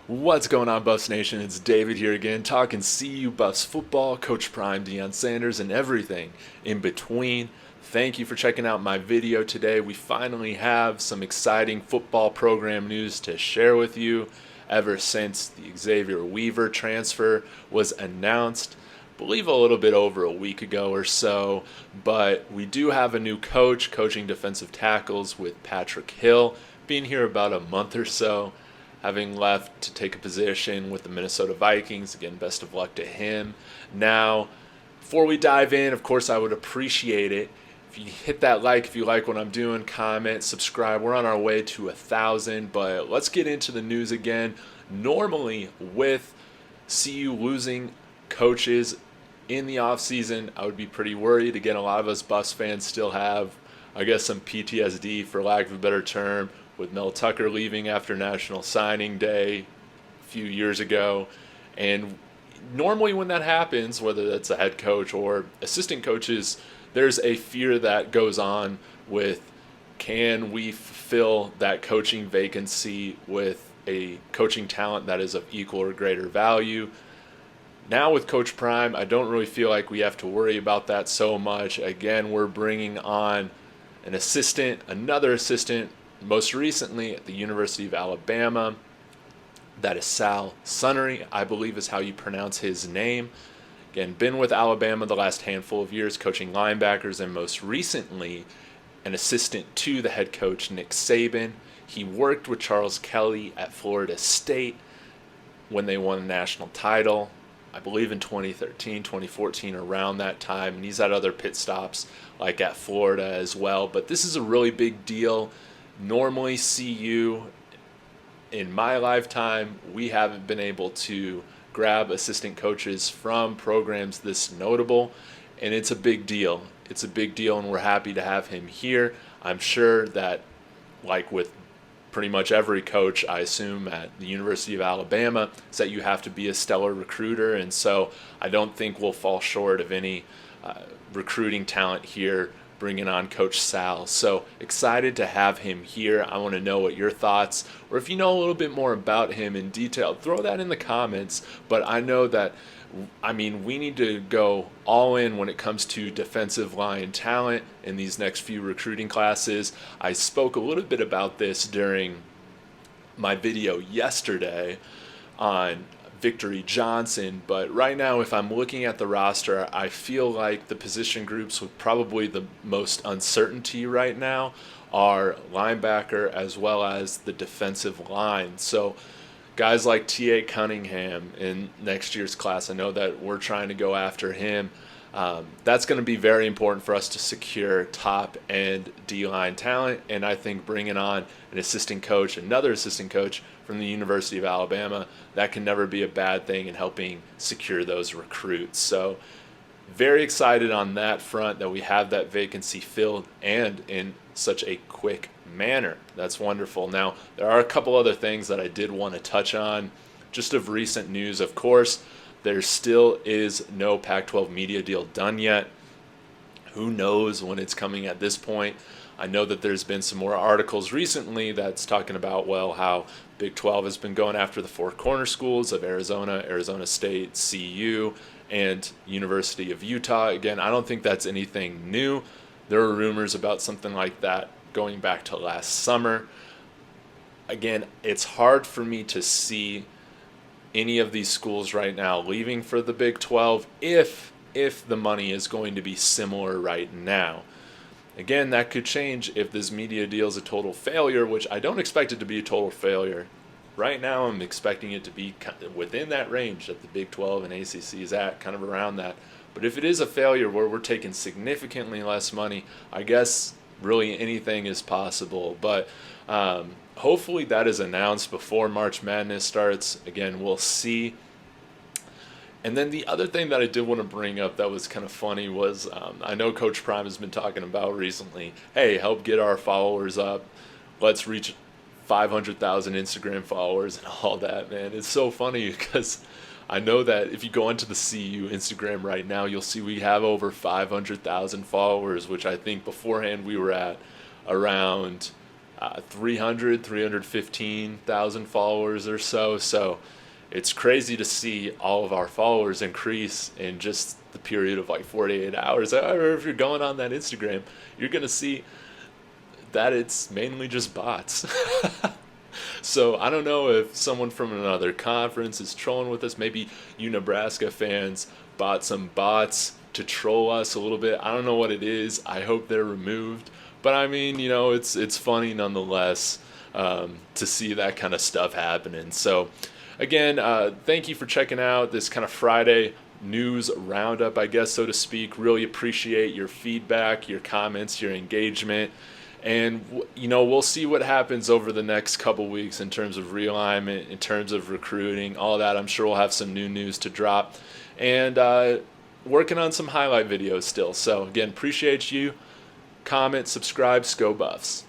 What's going on, Buffs Nation? It's David here again, talking CU Buffs football, Coach Prime Deion Sanders, and everything in between. Thank you for checking out my video today. We finally have some exciting football program news to share with you ever since the Xavier Weaver transfer was announced. I believe a little bit over a week ago or so, but we do have a new coach coaching defensive tackles with Patrick Hill, being here about a month or so, having left to take a position with the Minnesota Vikings. Again, best of luck to him. Now, before we dive in, of course, I would appreciate it if you hit that like, if you like what I'm doing, comment, subscribe. We're on our way to 1,000, but let's get into the news again. Normally, with CU losing coaches in the offseason, I would be pretty worried. Again, a lot of us Buffs fans still have, I guess, some PTSD, for lack of a better term, with Mel Tucker leaving after National Signing Day a few years ago. And normally when that happens, whether that's a head coach or assistant coaches, there's a fear that goes on with, can we fulfill that coaching vacancy with a coaching talent that is of equal or greater value? Now with Coach Prime, I don't really feel like we have to worry about that so much. Again, we're bringing on an assistant, another assistant, most recently at the University of Alabama. That is Sal Suneri, I believe is how you pronounce his name. Again, been with Alabama the last handful of years, coaching linebackers, and most recently an assistant to the head coach, Nick Saban. He worked with Charles Kelly at Florida State when they won a national title, I believe in 2013, 2014, around that time. And he's had other pit stops like at Florida as well. But this is a really big deal. Normally, CU, in my lifetime, we haven't been able to grab assistant coaches from programs this notable, and it's a big deal. It's a big deal, and we're happy to have him here. I'm sure that, like with pretty much every coach, I assume, at the University of Alabama, is that you have to be a stellar recruiter, and so I don't think we'll fall short of any recruiting talent here bringing on Coach Sal. So excited to have him here. I want to know what your thoughts, or if you know a little bit more about him in detail, throw that in the comments. But I know that, we need to go all in when it comes to defensive line talent in these next few recruiting classes. I spoke a little bit about this during my video yesterday on Victory Johnson, but right now, if I'm looking at the roster, I feel like the position groups with probably the most uncertainty right now are linebacker as well as the defensive line. So guys like T.A. Cunningham in next year's class, I know that we're trying to go after him. That's going to be very important for us to secure top end D-line talent, and I think bringing on an assistant coach, another assistant coach from the University of Alabama, that can never be a bad thing in helping secure those recruits. So very excited on that front that we have that vacancy filled, and in such a quick manner. That's wonderful. Now, there are a couple other things that I did want to touch on, just of recent news. Of course, there still is no Pac-12 media deal done yet. Who knows when it's coming at this point? I know that there's been some more articles recently that's talking about, how Big 12 has been going after the four corner schools of Arizona, Arizona State, CU, and University of Utah. Again, I don't think that's anything new. There were rumors about something like that going back to last summer. Again, it's hard for me to see any of these schools right now leaving for the Big 12 if the money is going to be similar right now. Again, that could change if this media deal is a total failure, which I don't expect it to be a total failure. Right now, I'm expecting it to be within that range that the Big 12 and ACC is at, kind of around that. But if it is a failure where we're taking significantly less money, I guess really anything is possible. But hopefully that is announced before March Madness starts. Again, we'll see. And then the other thing that I did want to bring up that was kind of funny was, I know Coach Prime has been talking about recently, hey, help get our followers up. Let's reach 500,000 Instagram followers and all that, man. It's so funny because I know that if you go onto the CU Instagram right now, you'll see we have over 500,000 followers, which I think beforehand we were at around 315,000 followers or so. So it's crazy to see all of our followers increase in just the period of like 48 hours. However, if you're going on that Instagram, you're going to see that it's mainly just bots. So I don't know if someone from another conference is trolling with us. Maybe you Nebraska fans bought some bots to troll us a little bit. I don't know what it is. I hope they're removed. But I mean, it's funny nonetheless to see that kind of stuff happening. So again, thank you for checking out this kind of Friday news roundup, I guess, so to speak. Really appreciate your feedback, your comments, your engagement. And, we'll see what happens over the next couple weeks in terms of realignment, in terms of recruiting, all that. I'm sure we'll have some new news to drop. And working on some highlight videos still. So, again, appreciate you. Comment, subscribe, Go Buffs.